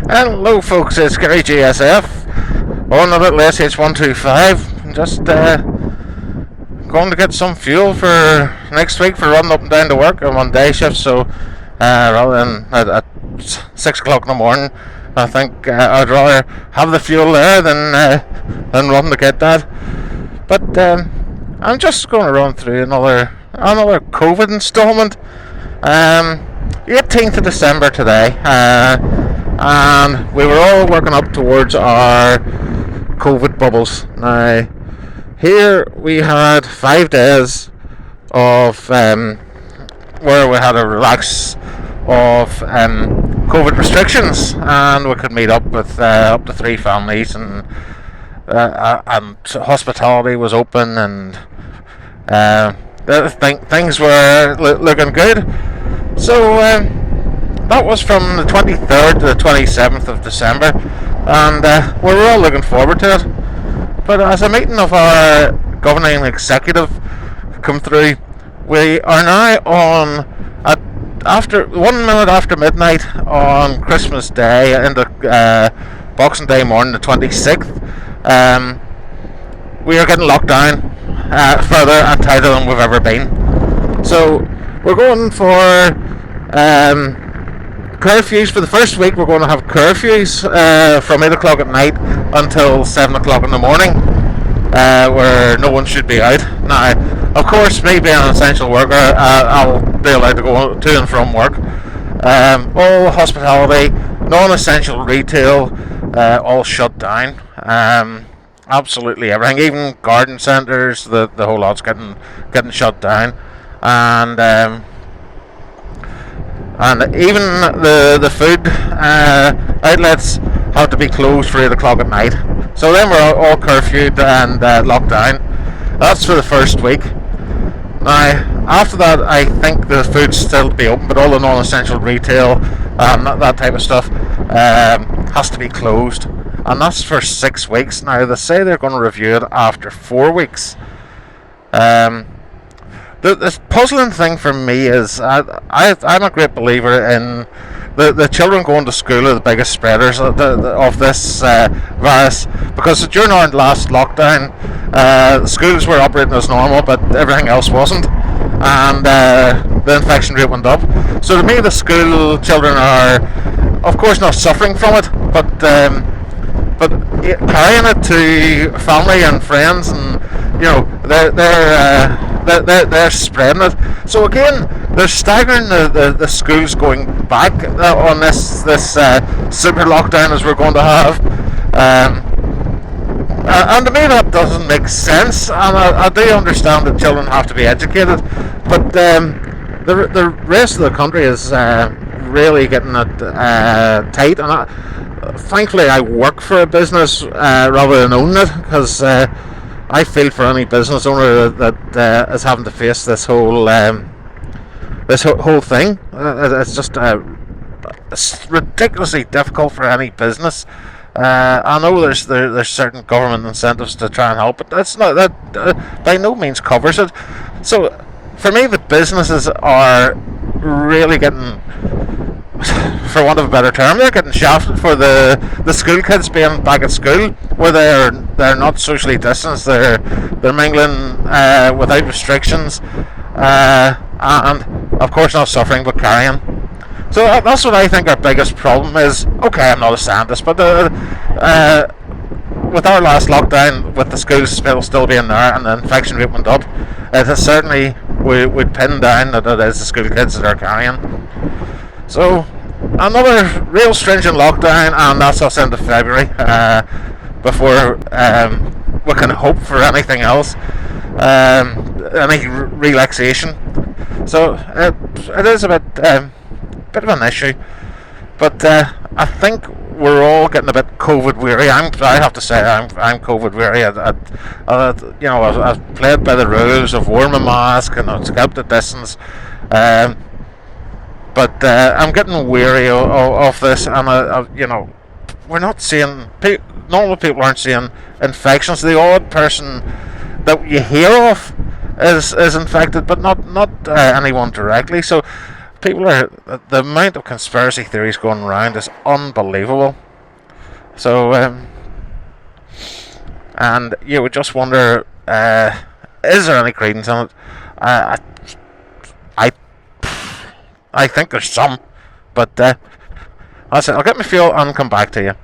Hello folks, it's Gary GSF on the little SH125. Just going to get some fuel for next week for running up and down to work. I'm on day shift, so rather than at 6 o'clock in the morning, I think I'd rather have the fuel there than run to get that. But I'm just going to run through another COVID installment. 18th of December today. And we were all working up towards our COVID bubbles. Now, here we had 5 days of where we had a relax of COVID restrictions, and we could meet up with up to 3 families, and hospitality was open, and things were looking good. So. That was from the 23rd to the 27th of December, and we were all looking forward to it. But as a meeting of our governing executive come through, we are now on after 1 minute after midnight on Christmas Day, in the Boxing Day morning, the 26th. We are getting locked down further and tighter than we've ever been. So we're going for curfews. For the first week, we're going to have curfews from 8 o'clock at night until 7 o'clock in the morning, where no one should be out. Now, of course, me being an essential worker, I'll be allowed to go to and from work. All hospitality, non-essential retail, all shut down. Absolutely everything, even garden centres, the whole lot's getting shut down. And even the food outlets have to be closed for 8 o'clock at night. So then we're all curfewed and locked down. That's for the first week. Now, after that, I think the food's still to be open, but all the non-essential retail, that type of stuff, has to be closed. And that's for 6 weeks. Now, they say they're going to review it after 4 weeks. The puzzling thing for me is I'm a great believer in the children going to school are the biggest spreaders of this virus, because during our last lockdown, the schools were operating as normal, but everything else wasn't, and the infection rate went up. So to me, the school children are, of course, not suffering from it, but carrying it to family and friends, and they're spreading it. So again, they're staggering the schools going back on this super lockdown as we're going to have, and to me that doesn't make sense. And I do understand that children have to be educated, but the rest of the country is really getting it tight. And thankfully, I work for a business rather than own it, because I feel for any business owner that is having to face this whole thing. It's just it's ridiculously difficult for any business. I know there's certain government incentives to try and help, but that's not that by no means covers it. So for me, the businesses are really getting, for want of a better term, they're getting shafted for the school kids being back at school, where they're not socially distanced, they're mingling without restrictions, and of course not suffering but carrying. So that's what I think our biggest problem is. Okay, I'm not a scientist, but with our last lockdown, with the schools still being there and the infection rate went up, it has certainly would pin down that it is the school kids that are carrying. So another real stringent lockdown, and that's us into February before we can hope for anything else, any relaxation. So it is a bit of an issue, but I think we're all getting a bit COVID weary. I have to say I'm COVID weary. I've played by the rules. I've worn my mask and I've kept the distance. But I'm getting weary of this, and we're not seeing normal people aren't seeing infections. The odd person that you hear of is infected, but not anyone directly. So the amount of conspiracy theories going around is unbelievable. So and you would just wonder, is there any credence in it? I I think there's some, but that's it. I'll get my fuel and come back to you.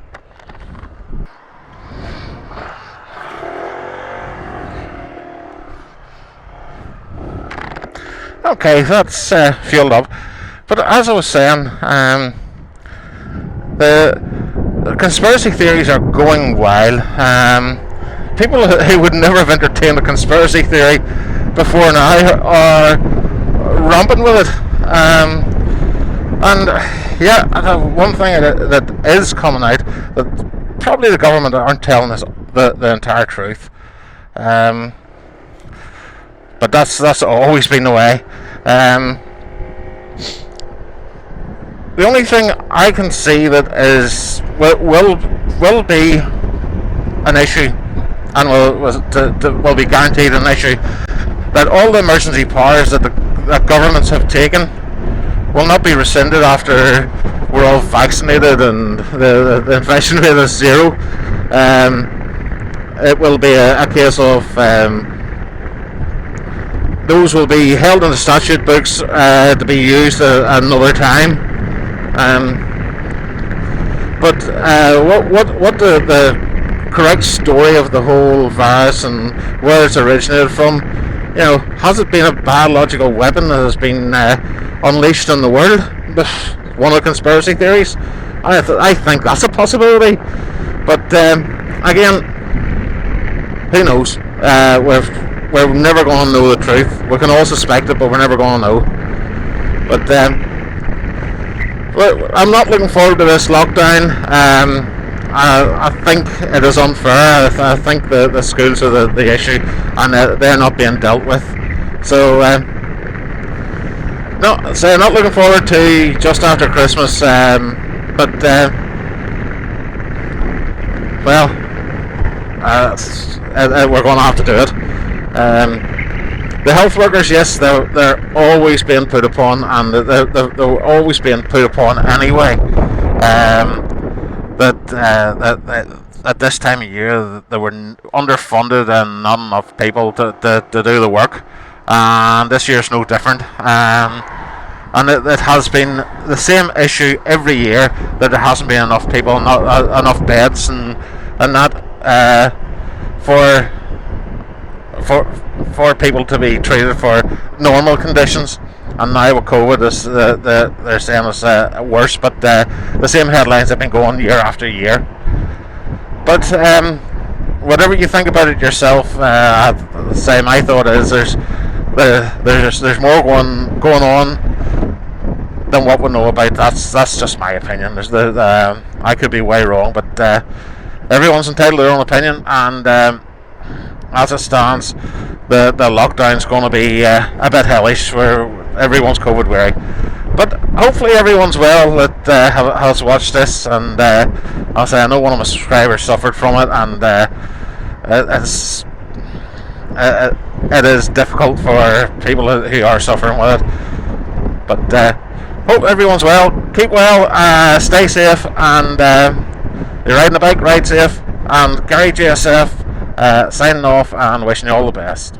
Okay, that's fueled up. But as I was saying, the conspiracy theories are going wild. People who would never have entertained a conspiracy theory before now are rampant with it. And yeah, one thing that is coming out, that probably the government aren't telling us the entire truth. But that's always been the way. The only thing I can see that will be an issue, and will be guaranteed an issue, that all the emergency powers that governments have taken will not be rescinded after we're all vaccinated and the infection rate is zero. It will be a case of those will be held in the statute books to be used another time. But what the correct story of the whole virus and where it's originated from, has it been a biological weapon that has been unleashed on the world? One of the conspiracy theories. I think that's a possibility, but again, who knows? We're never going to know the truth. We can all suspect it, but we're never going to know. But I'm not looking forward to this lockdown. I think it is unfair. I think the schools are the issue, and they're not being dealt with. So not looking forward to just after Christmas. But we're going to have to do it. The health workers, yes, they're always being put upon, and they're always being put upon anyway. At this time of year, they were underfunded and not enough people to do the work, and this year's no different. And it has been the same issue every year, that there hasn't been enough people, not enough beds, and that for people to be treated for normal conditions. And now with COVID, they're saying it's worse, but the same headlines have been going year after year. But whatever you think about it yourself, I'd say my thought is there's more going on than what we know about. That's just my opinion. I could be way wrong, but everyone's entitled to their own opinion, and as it stands, the lockdown's going to be a bit hellish, where everyone's COVID weary. But hopefully everyone's well that has watched this, and I'll say I know one of my subscribers suffered from it, and it is difficult for people who are suffering with it. But hope everyone's well. Keep well, stay safe, and you're riding a bike, ride safe. And Gary JSF signing off and wishing you all the best.